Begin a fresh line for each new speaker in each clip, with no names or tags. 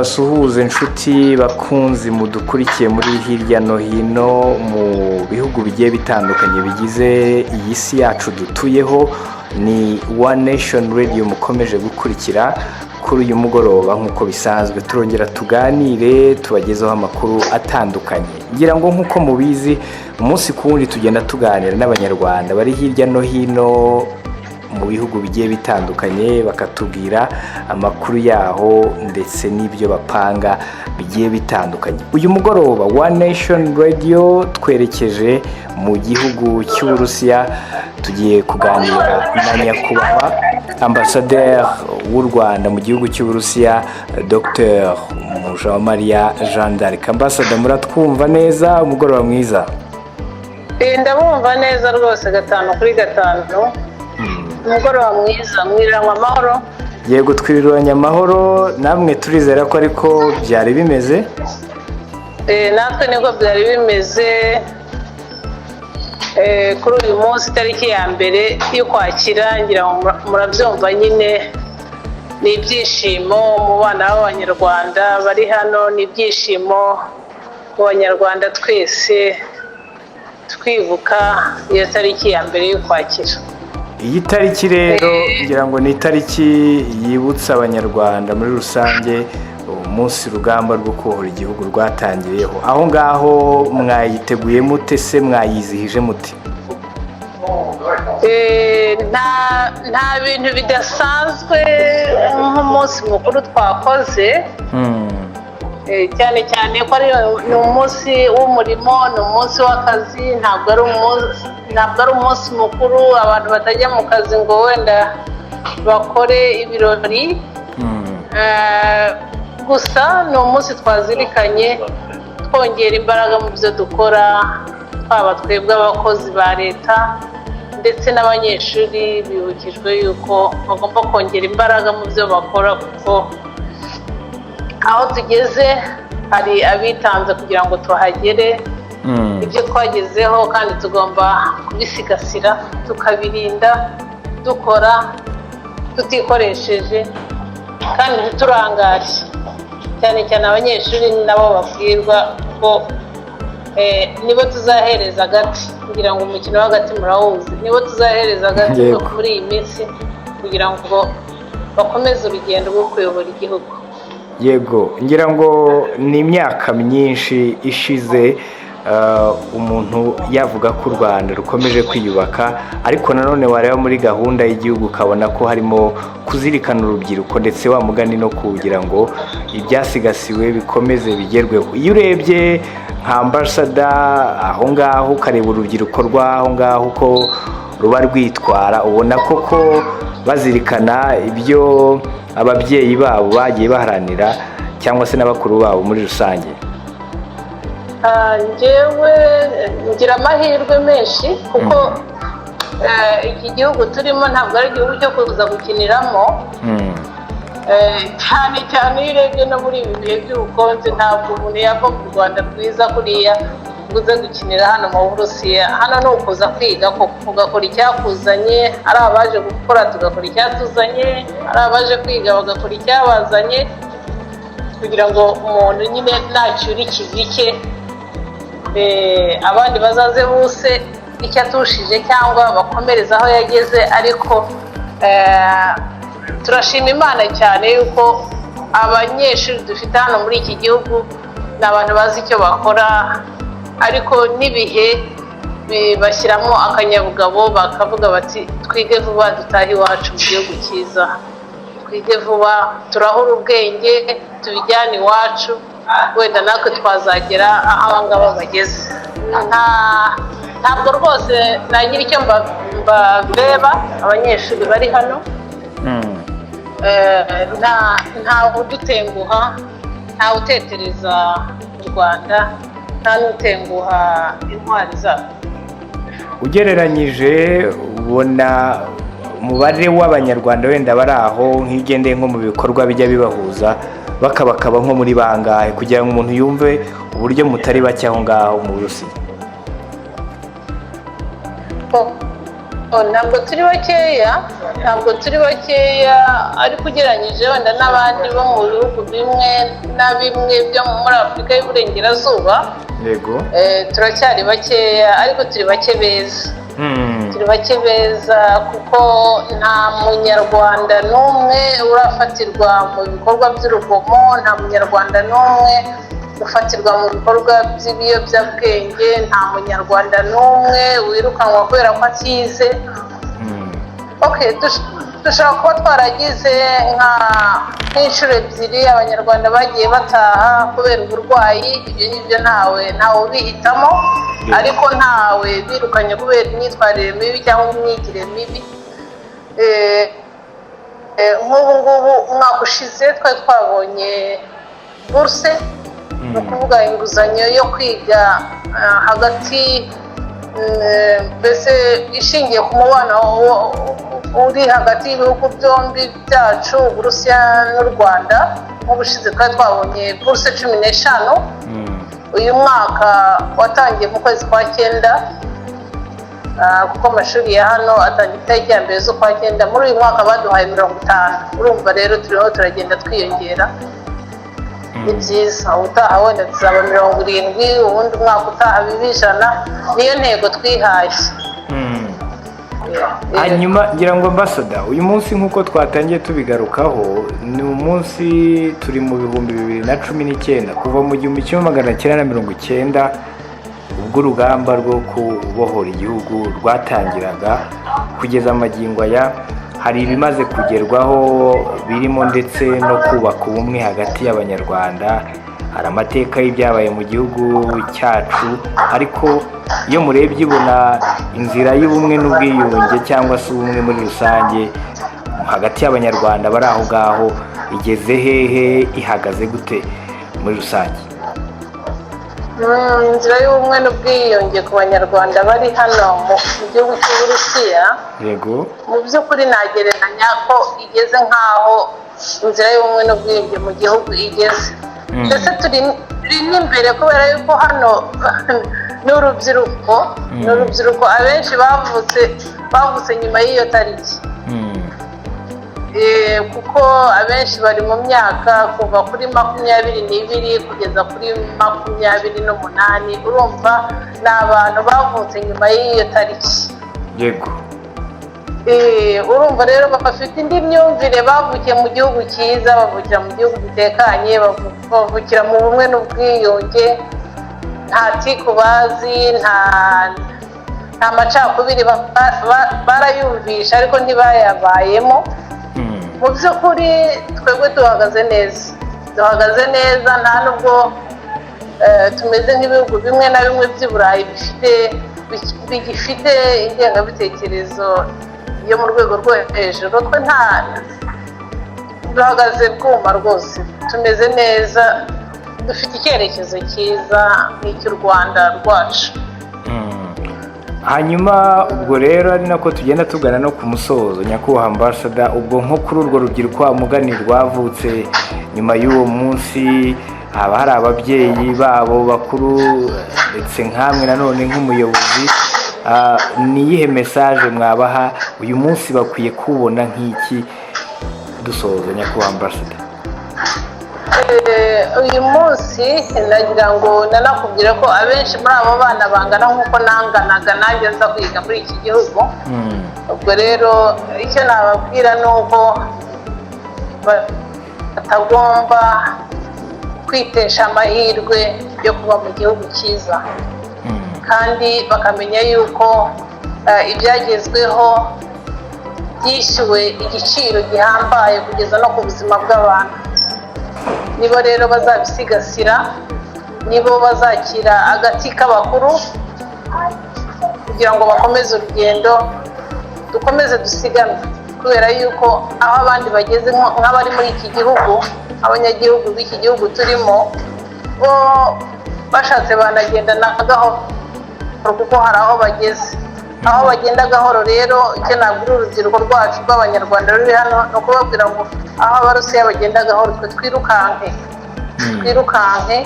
tubasuhuze inshuti bakunzi mudukurikiye muri hirya no hino mu bihugu bigiye bitandukanye bigize iyi si yacu dutuyeho. Ni One Nation Radio mukomeje gukurikira kuri uyu mugoroba nk'uko bisanzwe turongera tuganire tubagezaho amakuru atandukanye. Ngira ngo nk'uko mubizi umunsi ku wundi tugenda tuganira n'abanyarwanda bari hirya no hino mu bihugu bigiye bitandukanye bakatubwira amakuru yaho ndetse n'ibyo bapanga bigiye bitandukanye. Uyu mugoroba One Nation Radio twerekeje mu gihugu cy'Uburusiya, tugiye kuganira na nyakubahwa Ambassadeur w'u Rwanda mu gihugu cy'Uburusiya Dr Mujawamariya Jeanne D'Arc. Ambassadeur, muratwumva neza? Umugoroba mwiza.
Ndabumva neza rwose 5 kuri 5. Umugoroba mwiza, mwiriranywe amahoro.
Yego, twiriranye amahoro. Namwe turizera ko ariko byari bimeze?
Natwe niko byari bimeze. Kuri uyu munsi tariki ya mbere yo kwakira, ngira murabyumva nyine, ni ibyishimo mu bana b'abanyarwanda bari hano, ni ibyishimo mu banyarwanda twese twibuka iyo tariki ya mbere yo kwakira.
Iyi tariki rero ngira ngo ni itariki yibutsa abanyarwanda muri rusange umunsi urugamba rwo kubohora igihugu rwatangiriyeho. Aho ngaho mwayiteguye mute se, mwayizihije mute?
Nta bintu bidasanzwe nk'umunsi mukuru twakoze, cyane cyane ko ni umunsi w'umurimo, ni umunsi w'akazi, ntabwo ari umunsi mukuru abantu batajya mu kazi ngo wenda bakore ibirori. Gusa ni umunsi twazirikanye twongera imbaraga mu byo dukora, twaba twebwe abakozi ba leta ndetse n'abanyeshuri bibukijwe yuko bagomba kongera imbaraga mu byo bakora, kuko aho tugeze hari abitanze kugira ngo tuhagere. Ibyo twagezeho kandi tugomba kubisigasira, tukabirinda, dukora tutikoresheje kandi ntiturangare. Cyane cyane abanyeshuri nabo babwirwa ko nibo tuzahereza agati, kugira ngo umukino w'agati murawuzi, nibo tuzahereza agati muri iyi minsi kugira ngo bakomeze urugendo rwo kuyobora igihugu.
Yego, ngira ngo ni imyaka myinshi ishize umuntu yavuga ko u Rwanda rukomeje kwiyubaka, ariko nanone wareba muri gahunda y'igihugu ukabona ko harimo kuzirikana urubyiruko ndetse wa mugani no kugira ngo ibyasigasiwe bikomeze bigerweho. Iyo urebye nka Ambassadeur aho ngaho ukareba urubyiruko rw'aho ngaho uko ruba rwitwara, ubona koko bazirikana ibyo ababyeyi babo bagiye baharanira cyangwa se n'abakuru babo muri rusange.
Njyewe ngira amahirwe menshi kuko iki gihugu turimo ntabwo ari igihugu cyo kuza gukiniramo. Cyane cyane iyo urebye no muri ibi bihe by'ubukonje, ntabwo umuntu yava mu Rwanda rwiza kuriya uze gukinira hano mu Burusiya. Hano ni ukuza kwiga, ugakora icyakuzanye, ari abaje gukora tugakora icyatuzanye, ari abaje kwiga bagakora icyabazanye, kugira ngo umuntu nyine nacyura ikivi cye abandi bazaze bose icyo atushije cyangwa bakomereza aho yageze. Ariko turashima Imana cyane yuko abanyeshuri dufite hano muri iki gihugu ni abantu bazi icyo bakora, ariko n'ibihe bashyiramo akanyabugabo, bakavuga bati twige vuba dutahe iwacu mu gihugu cyiza, twige vuba turahura ubwenge tubijyane iwacu, wenda natwe twazagera aho abangaba bageze. Ntabwo rwose nagira icyo mbabeba abanyeshuri bari hano. Nta udutenguha, nta utetereza u Rwanda, nta n'utenguha intwari zabo.
Ugereranyije ubona umubare w'abanyarwanda wenda bari aho nk'igendeye nko mu bikorwa bijya bibahuza bakaba nko muri bangahe, kugira ngo umuntu yumve uburyo mutari bake aho ngaho mu Burusiya?
ntabwo turi bakeya ariko ugereranyije wenda n'abandi bo mu bihugu bimwe na bimwe byo muri Afurika y'Uburengerazuba,
yego,
turacyari bakeya ariko turi bake beza kuko nta munyarwanda n'umwe urafatirwa mu bikorwa by'urugomo, nta munyarwanda n'umwe ufatirwa mu bikorwa by'ibiyobyabwenge, nta munyarwanda n'umwe wirukanwa kubera ko atize. dushobora kuba twaragize nk'inshuro ebyiri abanyarwanda bagiye bataha kubera uburwayi, ibyo ngibyo ntawe ubihitamo, ariko ntawe birukanye kubera imyitwarire mibi cyangwa imyigire mibi. nk'ubu ngubu umwaka ushize twari twabonye buruse, ni ukuvuga inguzanyo yo kwiga hagati, mbese ishingiye ku mubano uri hagati y'ibihugu byombi byacu, Burusiya n'u Rwanda. nk'ubushize twari twabonye buruse 15. uyu mwaka watangiye mu kwezi kwa 9, kuko amashuri ya hano atangira itariki ya mbere z'ukwa 9. muri uyu mwaka baduhaye 50. urumva rero turiho turagenda twiyongera. ni byiza, ubutaha wenda tuzaba 70, ubundi umwaka utaha 100. niyo ntego twihaye.
hanyuma ngira ngo ambasada, uyu munsi nk'uko twatangiye tubigarukaho, ni umunsi turi mu bihumbi 2019, kuva mu 1990 ubwo urugamba rwo kubohora igihugu rwatangiraga kugeza amagingo aya, hari ibimaze kugerwaho birimo ndetse no kubaka ubumwe hagati y'abanyarwanda. hari amateka y'ibyabaye mu gihugu cyacu, ariko iyo murebye ibona inzira y'ubumwe n'ubwiyunge cyangwa se ubumwe muri rusange hagati y'abanyarwanda bari aho ngaho igeze hehe, ihagaze gute muri rusange?
inzira y'ubumwe n'ubwiyunge ku banyarwanda bari hano mu gihugu cy'Uburusiya,
yego,
mu by'ukuri nagereranya ko igeze nk'aho inzira y'ubumwe n'ubwiyunge mu gihugu igeze. ndetse turi n'imbere kubera yuko hano n'urubyiruko abenshi bavutse nyuma y'iyo tariki, kuko abenshi bari mu myaka kuva kuri 22 kugeza kuri 28. urumva ni abantu bavutse nyuma y'iyo tariki,
yego.
urumva rero bafite indi myumvire, bavukiye mu gihugu cyiza, bavukira mu gihugu gitekanye, bavukira mu bumwe n'ubwiyunge, nta tiku bazi, nta macakubiri barayumvisha ariko ntibayabayemo. mu by'ukuri twebwe duhagaze neza, nta nubwo tumeze nk'ibihugu bimwe na bimwe by'i Burayi bigifite ingengabitekerezo yo mu rwego rwo hejuru. twe duhagaze bwuma rwose, tumeze neza, dufite icyerekezo cyiza nk'icy'u Rwanda rwacu.
hanyuma ubwo rero ari nako tugenda tugana no ku musozo, nyakubahwa ambasada, ubwo nko kuri urwo rubyiruko umugani rwavutse nyuma y'uwo munsi, haba hari ababyeyi babo bakuru ndetse nkamwe nanone nk'umuyobozi, ni iyihe mesaje mwabaha uyu munsi bakwiye kubona nk'iki dusoza, nyakubahwa ambasada?
uyu munsi nagira ngo nanakubwire ko abenshi muri abo bana bangana nk'uko nanganaga nanjye nza kwiga muri iki gihugu. ubwo rero icyo nababwira ni uko batagomba kwitesha amahirwe yo kuba mu gihugu cyiza, kandi bakamenya yuko ibyagezweho byishyuwe igiciro gihambaye kugeza no ku buzima bw'abantu. nibo rero bazabisigasira, nibo bazakira agati k'abakuru kugira ngo bakomeze urugendo, dukomeze dusiganwe, kubera yuko aho abandi bageze nk'abari muri iki gihugu, abanyagihugu b'iki gihugu turimo, bo bashatse banagenda na gahoro kuko hari aho bageze. aho bagenda gahoro rero, icyo nabwira urubyiruko rwacu rw'abanyarwanda ruri hano ni ukubabwira ngo aho Abarusiya bagenda gahoro, twe twirukanke,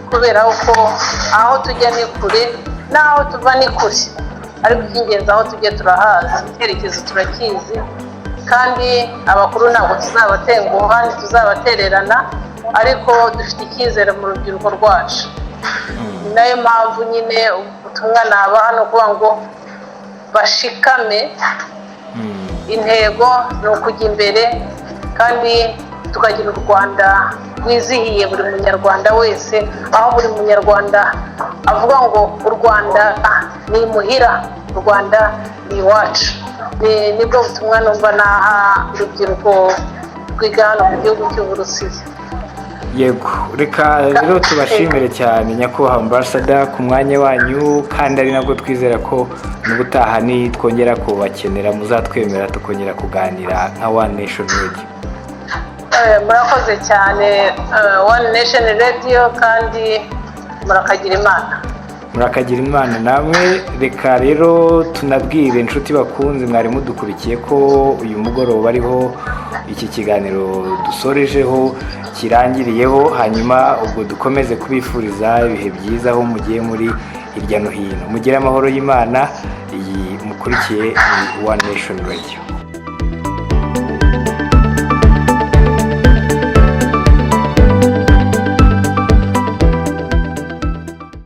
kubera ko aho tujya ni kure n'aho tuva ni kure. ariko icy'ingenzi aho tujye turahazi, icyerekezo turakizi, kandi abakuru ntabwo tuzabatenguha ntituzabatererana, ariko dufite icyizere mu rubyiruko rwacu. Ni nayo mpamvu nyine ubutumwa naba hano kuvuga ngo bashikame, intego ni ukujya imbere kandi tukagira u Rwanda rwizihiye buri munyarwanda wese, aho buri munyarwanda avuga ngo u Rwanda ni imuhira, u Rwanda ni iwacu. Nibwo butumwa numva naha urubyiruko rwiga hano mu gihugu cy'Uburusiya.
Yego, reka rero tubashimire cyane nyakubahwa ambassador ku mwanya wanyu, kandi ari nabwo twizera ko n'ubutaha twongera kubakenera muzatwemera tukongera kuganira nka One Nation Radio.
Murakoze cyane One Nation Radio, kandi murakagira Imana.
Murakagira Imana namwe. Reka rero tunabwire inshuti bakunze mwari mudukurikiye ko uyu mugoroba ariho iki kiganiro dusorejeho kirangiriyeho, hanyuma ubwo dukomeze kubifuriza ibihe byiza aho mugiye muri hirya no hino. Mugire amahoro y'Imana. Iyi mukurikiye One Nation Radio.